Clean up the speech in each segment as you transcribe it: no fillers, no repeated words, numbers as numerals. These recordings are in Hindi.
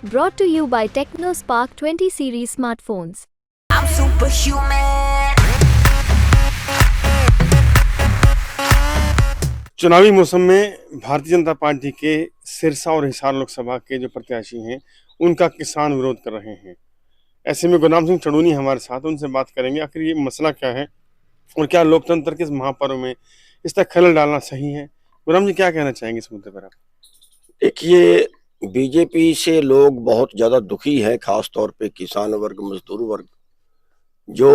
Brought to you by TechnoSpark 20 series smartphones. I'm superhuman. चुनावी मौसम में भारतीय जनता पार्टी के सिरसा और हिसार लोकसभा के जो प्रत्याशी हैं उनका किसान विरोध कर रहे हैं। ऐसे में गुरनाम सिंह चड़ूनी हमारे साथ, उनसे बात करेंगे आखिर ये मसला क्या है और क्या लोकतंत्र के इस महापर्व में इस तरह खलल डालना सही है। गुरनाम जी, क्या कहना चाहेंगे इस मुद्दे पर आप? देखिए, बीजेपी से लोग बहुत ज़्यादा दुखी हैं, खास तौर पे किसान वर्ग, मजदूर वर्ग, जो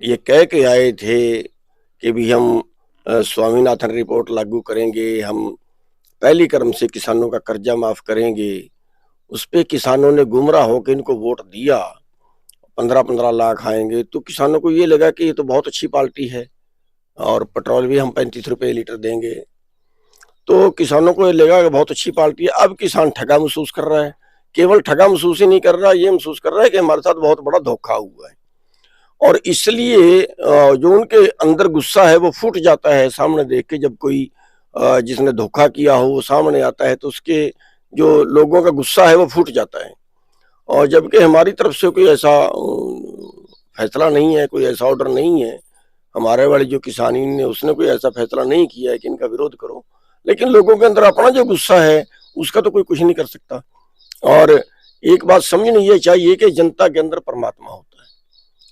ये कह के आए थे कि भी हम स्वामीनाथन रिपोर्ट लागू करेंगे, हम पहली क्रम से किसानों का कर्जा माफ करेंगे। उस पे किसानों ने गुमराह होकर इनको वोट दिया, 15-15 लाख आएंगे, तो किसानों को ये लगा कि ये तो बहुत अच्छी पार्टी है और पेट्रोल भी हम 35 रुपये लीटर देंगे। तो किसानों को ये लगा कि बहुत अच्छी पार्टी है। अब किसान ठगा महसूस कर रहा है। केवल ठगा महसूस ही नहीं कर रहा, ये महसूस कर रहा है कि हमारे साथ बहुत बड़ा धोखा हुआ है, और इसलिए जो उनके अंदर गुस्सा है वो फूट जाता है सामने देख के। जब कोई जिसने धोखा किया हो वो सामने आता है तो उसके जो लोगों का गुस्सा है वो फूट जाता है। और जबकि हमारी तरफ से कोई ऐसा फैसला नहीं है, कोई ऐसा ऑर्डर नहीं है, हमारे वाली जो किसान यूनियन ने उसने कोई ऐसा फैसला नहीं किया है कि इनका विरोध करो, लेकिन लोगों के अंदर अपना जो गुस्सा है उसका तो कोई कुछ नहीं कर सकता। और एक बात समझनी ये चाहिए कि जनता के अंदर परमात्मा होता है,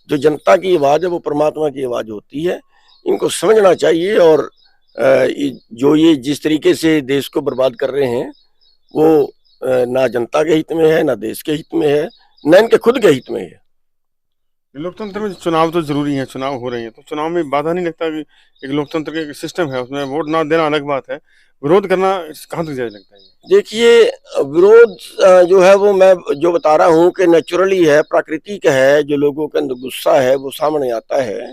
जो जनता की आवाज है वो परमात्मा की आवाज होती है, इनको समझना चाहिए। और जो ये जिस तरीके से देश को बर्बाद कर रहे हैं वो ना जनता के हित में है, ना देश के हित में है, ना इनके खुद के हित में है। लोकतंत्र में चुनाव तो जरूरी है, चुनाव हो रहे हैं तो चुनाव में बाधा नहीं लगता कि एक लोकतंत्र का सिस्टम है, उसमें वोट ना देना अलग बात है, विरोध करना कहाँ तक जायज लगता है? देखिए, विरोध जो है वो मैं जो बता रहा हूँ कि नेचुरली है, प्राकृतिक है। जो लोगों के अंदर गुस्सा है वो सामने आता है,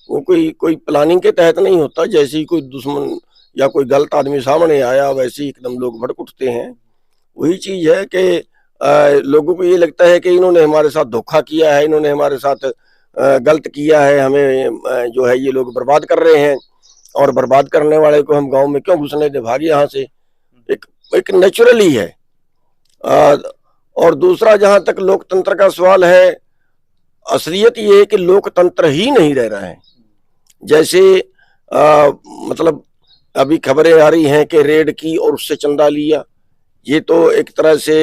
वो कोई प्लानिंग के तहत नहीं होता। जैसे ही कोई दुश्मन या कोई गलत आदमी सामने आया वैसे ही एकदम लोग भड़क उठते हैं। वही चीज है कि लोगों को ये लगता है कि इन्होंने हमारे साथ धोखा किया है, इन्होंने हमारे साथ गलत किया है, हमें जो है ये लोग बर्बाद कर रहे हैं, और बर्बाद करने वाले को हम गांव में क्यों घुसने दे, भाग यहाँ से। एक नेचुरली है। और दूसरा, जहां तक लोकतंत्र का सवाल है, असलियत ये है कि लोकतंत्र ही नहीं रह रहा है। जैसे मतलब अभी खबरें आ रही हैं कि रेड की और उससे चंदा लिया, ये तो एक तरह से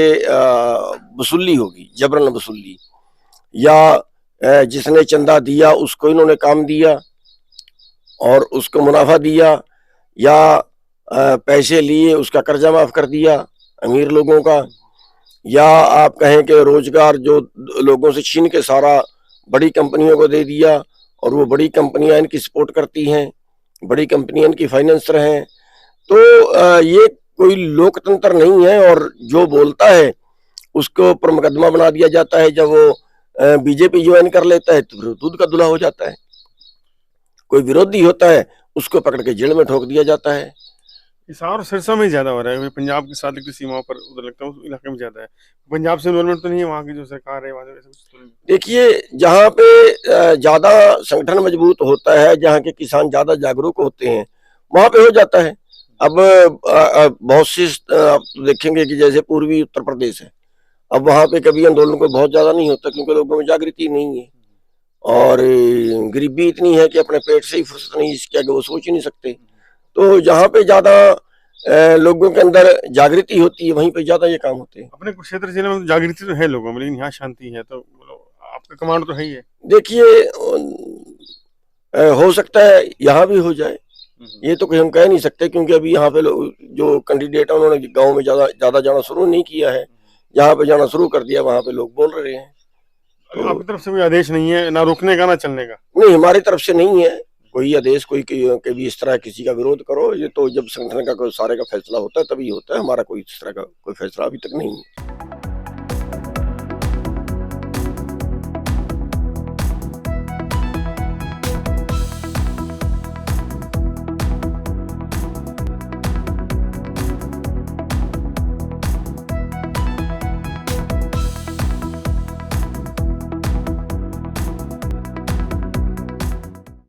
वसूली होगी, जबरन वसूली। या जिसने चंदा दिया उसको इन्होंने काम दिया और उसको मुनाफा दिया, या पैसे लिए उसका कर्जा माफ कर दिया अमीर लोगों का, या आप कहें कि रोजगार जो लोगों से छीन के सारा बड़ी कंपनियों को दे दिया, और वो बड़ी कंपनियां इनकी सपोर्ट करती हैं, बड़ी कंपनियां इनकी फाइनेंसर हैं। तो ये कोई लोकतंत्र नहीं है। और जो बोलता है उसको ऊपर मुकदमा बना दिया जाता है। जब वो बीजेपी ज्वाइन कर लेता है तो दूध का दूल्हा हो जाता है। कोई विरोधी होता है उसको पकड़ के जेल में ठोक दिया जाता है। हिसार और सिरसा में ज्यादा हो रहा है, पंजाब के साथ की सीमाओं पर उधर लगता है उस इलाके में ज्यादा है। पंजाब से इन्वॉल्वमेंट तो नहीं है वहाँ की जो सरकार है, वहाँ ऐसा कुछ तो नहीं? देखिए, जहाँ पे ज्यादा संगठन मजबूत होता है, जहाँ के किसान ज्यादा जागरूक होते हैं, वहां पे हो जाता है। अब बहुत सी आप देखेंगे कि जैसे पूर्वी उत्तर प्रदेश है, अब वहां पे कभी आंदोलन को बहुत ज्यादा नहीं होता क्योंकि लोगों में जागृति नहीं है, और गरीबी इतनी है कि अपने पेट से ही फुर्सत नहीं इसके आगे वो सोच ही नहीं सकते। तो जहाँ पे ज्यादा लोगों के अंदर जागृति होती है वहीं पे ज्यादा ये काम होते हैं। अपने कुरुक्षेत्र जिले में जागृति तो है लोगों में, लेकिन यहाँ शांति है, तो आपका कमांड तो है ही है। देखिए, हो सकता है यहाँ भी हो जाए, ये तो कोई हम कह नहीं सकते, क्योंकि अभी यहाँ पे जो कैंडिडेट है उन्होंने गांव में ज्यादा जाना शुरू नहीं किया है। जहाँ पे जाना शुरू कर दिया वहां पे लोग बोल रहे हैं। तो आपकी तरफ से कोई आदेश नहीं है, ना रोकने का ना चलने का? नहीं, हमारी तरफ से नहीं है कोई आदेश, कोई के भी इस तरह किसी का विरोध करो। ये तो जब संगठन का कोई सारे का फैसला होता है तभी होता है, हमारा कोई इस तरह का कोई फैसला अभी तक नहीं है।